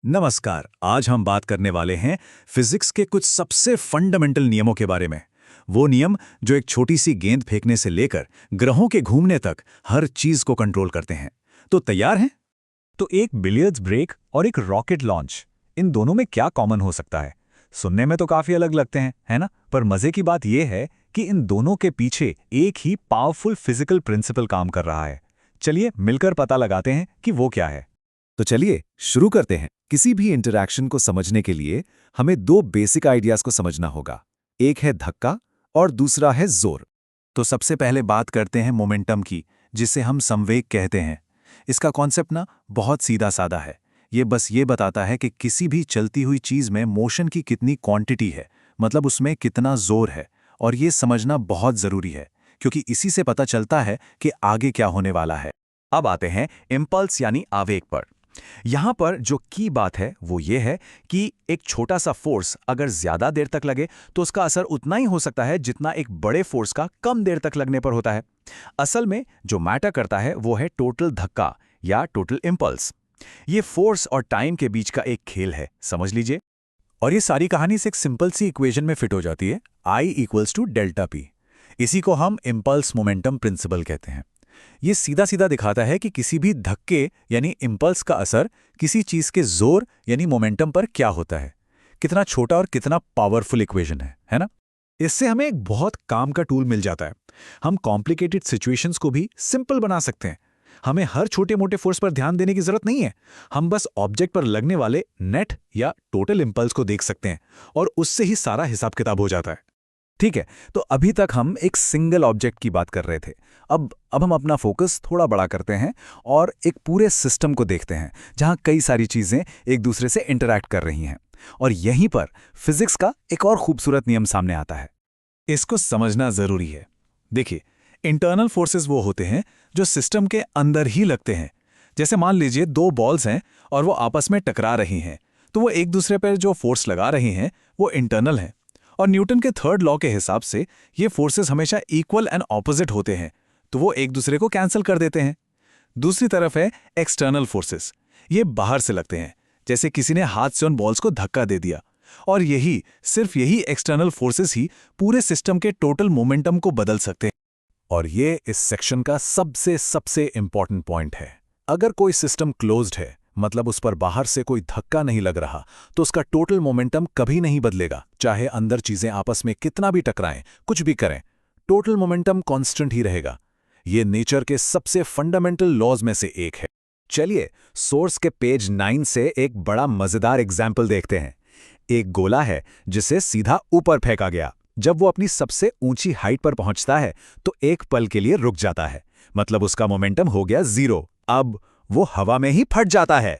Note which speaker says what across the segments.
Speaker 1: नमस्कार। आज हम बात करने वाले हैं फिजिक्स के कुछ सबसे फंडामेंटल नियमों के बारे में। वो नियम जो एक छोटी सी गेंद फेंकने से लेकर ग्रहों के घूमने तक हर चीज को कंट्रोल करते हैं। तो तैयार हैं?
Speaker 2: तो एक बिलियर्ड्स ब्रेक और एक रॉकेट लॉन्च, इन दोनों में क्या कॉमन हो सकता है? सुनने में तो काफी अलग लगते हैं, है ना? पर मजे की बात यह है कि इन दोनों के पीछे एक ही पावरफुल फिजिकल प्रिंसिपल काम कर रहा है। चलिए मिलकर पता लगाते हैं कि वो क्या है।
Speaker 1: तो चलिए शुरू करते हैं। किसी भी इंटरैक्शन को समझने के लिए हमें दो बेसिक आइडियाज को समझना होगा। एक है धक्का और दूसरा है जोर। तो सबसे पहले बात करते हैं मोमेंटम की, जिसे हम संवेग कहते हैं। इसका कॉन्सेप्ट ना बहुत सीधा साधा है। ये बस ये बताता है कि किसी भी चलती हुई चीज में मोशन की कितनी क्वांटिटी है, मतलब उसमें कितना जोर है। और ये समझना बहुत जरूरी है, क्योंकि इसी से पता चलता है कि आगे क्या होने वाला है।
Speaker 2: अब आते हैं इम्पल्स यानी आवेग पर। यहां पर जो की बात है वो ये है कि एक छोटा सा फोर्स अगर ज्यादा देर तक लगे तो उसका असर उतना ही हो सकता है जितना एक बड़े फोर्स का कम देर तक लगने पर होता है। असल में जो मैटर करता है वो है टोटल धक्का या टोटल इम्पल्स। ये फोर्स और टाइम के बीच का एक खेल है, समझ लीजिए।
Speaker 1: और ये सारी कहानी से एक सिंपल सी इक्वेशन में फिट हो जाती है, I = Δp। इसी को हम इम्पल्स मोमेंटम प्रिंसिपल कहते हैं। ये सीधा सीधा दिखाता है कि किसी भी धक्के यानी इम्पल्स का असर किसी चीज के जोर यानी मोमेंटम पर क्या होता है। कितना छोटा और कितना पावरफुल इक्वेशन है ना? इससे हमें एक बहुत काम का टूल मिल जाता है। हम कॉम्प्लिकेटेड सिचुएशंस को भी सिंपल बना सकते हैं। हमें हर छोटे मोटे फोर्स पर ध्यान देने की जरूरत नहीं है। हम बस ऑब्जेक्ट पर लगने वाले नेट या टोटल इम्पल्स को देख सकते हैं और उससे ही सारा हिसाब किताब हो जाता है। ठीक है, तो अभी तक हम एक सिंगल ऑब्जेक्ट की बात कर रहे थे। अब हम अपना फोकस थोड़ा बड़ा करते हैं और एक पूरे सिस्टम को देखते हैं, जहां कई सारी चीजें एक दूसरे से इंटरैक्ट कर रही हैं। और यहीं पर फिजिक्स का एक और खूबसूरत नियम सामने आता है। इसको समझना जरूरी है। देखिए, इंटरनल फोर्सेस वो होते हैं जो सिस्टम के अंदर ही लगते हैं। जैसे मान लीजिए दो बॉल्स हैं और वो आपस में टकरा रही हैं, तो वो एक दूसरे पर जो फोर्स लगा रही हैं वो इंटरनल है। और न्यूटन के थर्ड लॉ के हिसाब से ये फोर्सेस हमेशा इक्वल एंड ऑपोजिट होते हैं, तो वो एक दूसरे को कैंसिल कर देते हैं। दूसरी तरफ है एक्सटर्नल फोर्सेस। ये बाहर से लगते हैं, जैसे किसी ने हाथ से उन बॉल्स को धक्का दे दिया। और सिर्फ यही एक्सटर्नल फोर्सेस ही पूरे सिस्टम के टोटल मोमेंटम को बदल सकते हैं। और ये इस सेक्शन का सबसे सबसे इंपॉर्टेंट पॉइंट है। अगर कोई सिस्टम क्लोज्ड है, मतलब उस पर बाहर से कोई धक्का नहीं लग रहा, तो उसका टोटल मोमेंटम कभी नहीं बदलेगा। चाहे अंदर चीजें आपस में कितना भी टकराएं, कुछ भी करें, टोटल मोमेंटम कांस्टेंट ही रहेगा। ये नेचर के सबसे फंडामेंटल लॉज में से एक है। चलिए सोर्स के पेज 9 से एक बड़ा मजेदार एग्जाम्पल देखते हैं। एक गोला है जिसे सीधा ऊपर फेंका गया। जब वो अपनी सबसे ऊंची हाइट पर पहुंचता है तो एक पल के लिए रुक जाता है, मतलब उसका मोमेंटम हो गया 0। अब वो हवा में ही फट जाता है।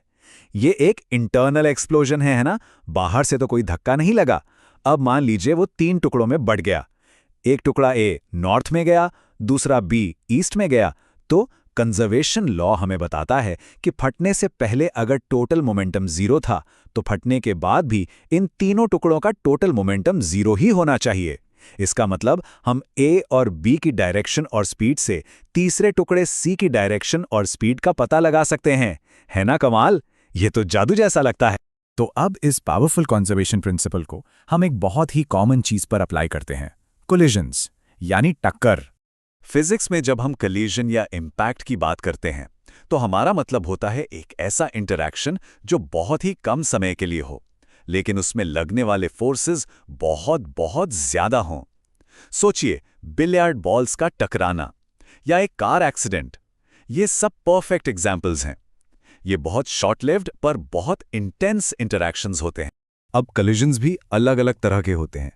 Speaker 1: ये एक इंटरनल एक्सप्लोजन है ना? बाहर से तो कोई धक्का नहीं लगा। अब मान लीजिए वो 3 टुकड़ों में बट गया। एक टुकड़ा ए नॉर्थ में गया, दूसरा बी ईस्ट में गया। तो कंजर्वेशन लॉ हमें बताता है कि फटने से पहले अगर टोटल मोमेंटम 0 था, तो फटने के बाद भी इन तीनों टुकड़ों का टोटल मोमेंटम 0 ही होना चाहिए। इसका मतलब हम ए और बी की डायरेक्शन और स्पीड से तीसरे टुकड़े सी की डायरेक्शन और स्पीड का पता लगा सकते हैं। है ना कमाल? ये तो जादू जैसा लगता है। तो अब इस पावरफुल कंजर्वेशन प्रिंसिपल को हम एक बहुत ही कॉमन चीज पर अप्लाई करते हैं, कोलिजन्स यानी टक्कर। फिजिक्स में जब हम कोलिजन या इम्पैक्ट की बात करते हैं तो हमारा मतलब होता है एक ऐसा इंटरैक्शन जो बहुत ही कम समय के लिए हो, लेकिन उसमें लगने वाले फोर्सेस बहुत बहुत ज्यादा हों। सोचिए, बिलियर्ड बॉल्स का टकराना या एक कार एक्सीडेंट, ये सब परफेक्ट एग्जाम्पल्स हैं। ये बहुत शॉर्ट लिव्ड पर बहुत इंटेंस इंटरैक्शंस होते हैं। अब कोलिजन्स भी अलग अलग तरह के होते हैं।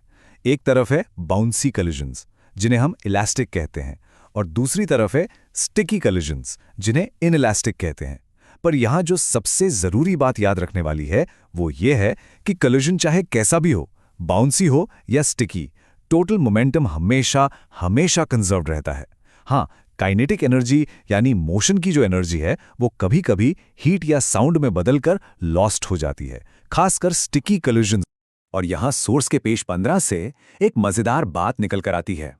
Speaker 1: एक तरफ है बाउंसी कोलिजन्स, जिन्हें हम इलास्टिक कहते हैं, और दूसरी तरफ है स्टिकी कोलिजन्स, जिन्हें इनइलास्टिक कहते हैं। पर यहां जो सबसे जरूरी बात याद रखने वाली है वो ये है कि कोलिजन चाहे कैसा भी हो, बाउंसी हो या स्टिकी, टोटल मोमेंटम हमेशा हमेशा कंजर्व्ड रहता है। हाँ, काइनेटिक एनर्जी यानी मोशन की जो एनर्जी है वो कभी कभी हीट या साउंड में बदलकर लॉस्ट हो जाती है, खासकर स्टिकी कोलिजन। और यहां सोर्स के पेज 15 से एक मजेदार बात निकल कर आती है।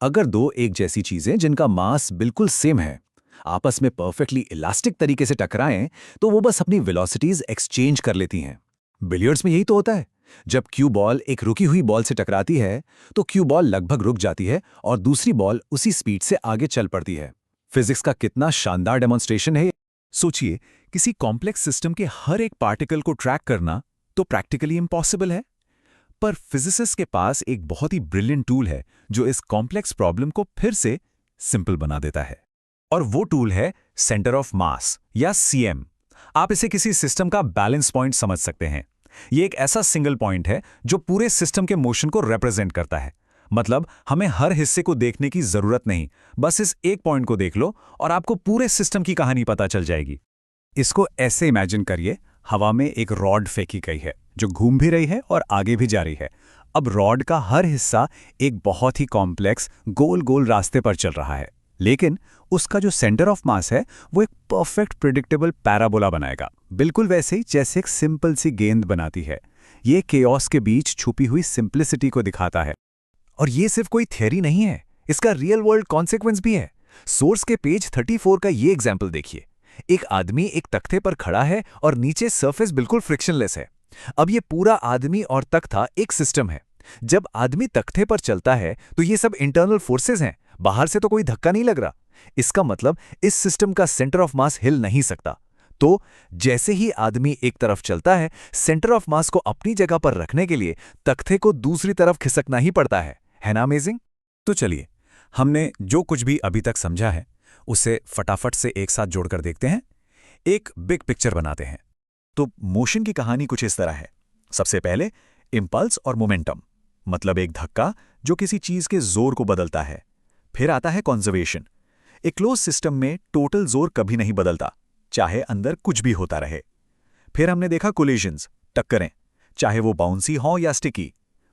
Speaker 1: अगर दो एक जैसी चीजें जिनका मास बिल्कुल सेम है, आपस में परफेक्टली इलास्टिक तरीके से टकराएं तो वो बस अपनी वेलोसिटीज एक्सचेंज कर लेती हैं। बिलियर्ड्स में यही तो होता है। जब क्यू बॉल एक रुकी हुई बॉल से टकराती है तो क्यू बॉल लगभग रुक जाती है और दूसरी बॉल उसी स्पीड से आगे चल पड़ती है। फिजिक्स का कितना शानदार डेमोन्स्ट्रेशन है। सोचिए, किसी कॉम्प्लेक्स सिस्टम के हर एक पार्टिकल को ट्रैक करना तो प्रैक्टिकली इम्पॉसिबल है, पर फिजिसिस्ट के पास एक बहुत ही ब्रिलियंट टूल है जो इस कॉम्प्लेक्स प्रॉब्लम को फिर से सिंपल बना देता है। और वो टूल है सेंटर ऑफ मास या सीएम। आप इसे किसी सिस्टम का बैलेंस पॉइंट समझ सकते हैं। ये एक ऐसा सिंगल पॉइंट है जो पूरे सिस्टम के मोशन को रिप्रेजेंट करता है। मतलब हमें हर हिस्से को देखने की जरूरत नहीं, बस इस एक पॉइंट को देख लो और आपको पूरे सिस्टम की कहानी पता चल जाएगी। इसको ऐसे इमेजिन करिए, हवा में एक रॉड फेंकी गई है जो घूम भी रही है और आगे भी जा रही है। अब रॉड का हर हिस्सा एक बहुत ही कॉम्प्लेक्स गोल गोल रास्ते पर चल रहा है, लेकिन उसका जो सेंटर ऑफ मास है वो एक परफेक्ट प्रिडिक्टेबल पैराबोला बनाएगा, बिल्कुल वैसे ही जैसे एक सिंपल सी गेंद बनाती है। ये केओस के बीच छुपी हुई सिंप्लिसिटी को दिखाता है। और ये सिर्फ कोई थ्योरी नहीं है, इसका रियल वर्ल्ड कॉन्सिक्वेंस भी है। सोर्स के पेज 34 का ये एग्जाम्पल देखिए। एक आदमी एक तख्ते पर खड़ा है और नीचे सरफेस बिल्कुल फ्रिक्शनलेस है। अब ये पूरा आदमी और तख्ता एक सिस्टम है। जब आदमी तख्ते पर चलता है तो ये सब इंटरनल फोर्सेस हैं, बाहर से तो कोई धक्का नहीं लग रहा। इसका मतलब इस सिस्टम का सेंटर ऑफ मास हिल नहीं सकता। तो जैसे ही आदमी एक तरफ चलता है, सेंटर ऑफ मास को अपनी जगह पर रखने के लिए तख्ते को दूसरी तरफ खिसकना ही पड़ता है ना अमेजिंग? तो चलिए, हमने जो कुछ भी अभी तक समझा है उसे फटाफट से एक साथ जोड़कर देखते हैं, एक बिग पिक्चर बनाते हैं। तो मोशन की कहानी कुछ इस तरह है। सबसे पहले इंपल्स और मोमेंटम, मतलब एक धक्का जो किसी चीज के जोर को बदलता है। फिर आता है कंजर्वेशन। एक क्लोज सिस्टम में टोटल जोर कभी नहीं बदलता, चाहे अंदर कुछ भी होता रहे। फिर हमने देखा कोलिजन्स, टक्करें, चाहे वो बाउंसी हों या स्टिकी।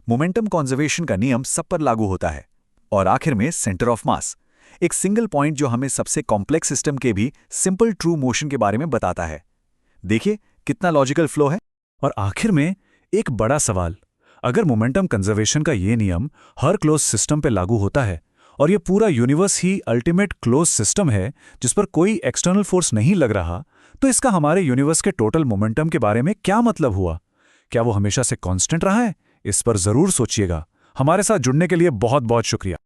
Speaker 1: मोमेंटम कंजर्वेशन का नियम सब पर लागू होता है। और आखिर में सेंटर ऑफ मास, एक सिंगल पॉइंट जो हमें सबसे कॉम्प्लेक्स सिस्टम के भी सिंपल ट्रू मोशन के बारे में बताता है। देखिए कितना लॉजिकल फ्लो है। और आखिर में एक बड़ा सवाल, अगर मोमेंटम कंजर्वेशन का ये नियम हर क्लोज सिस्टम पे लागू होता है और ये पूरा यूनिवर्स ही अल्टीमेट क्लोज सिस्टम है जिस पर कोई एक्सटर्नल फोर्स नहीं लग रहा, तो इसका हमारे यूनिवर्स के टोटल मोमेंटम के बारे में क्या मतलब हुआ? क्या वो हमेशा से कांस्टेंट रहा है? इस पर जरूर सोचिएगा। हमारे साथ जुड़ने के लिए बहुत बहुत शुक्रिया।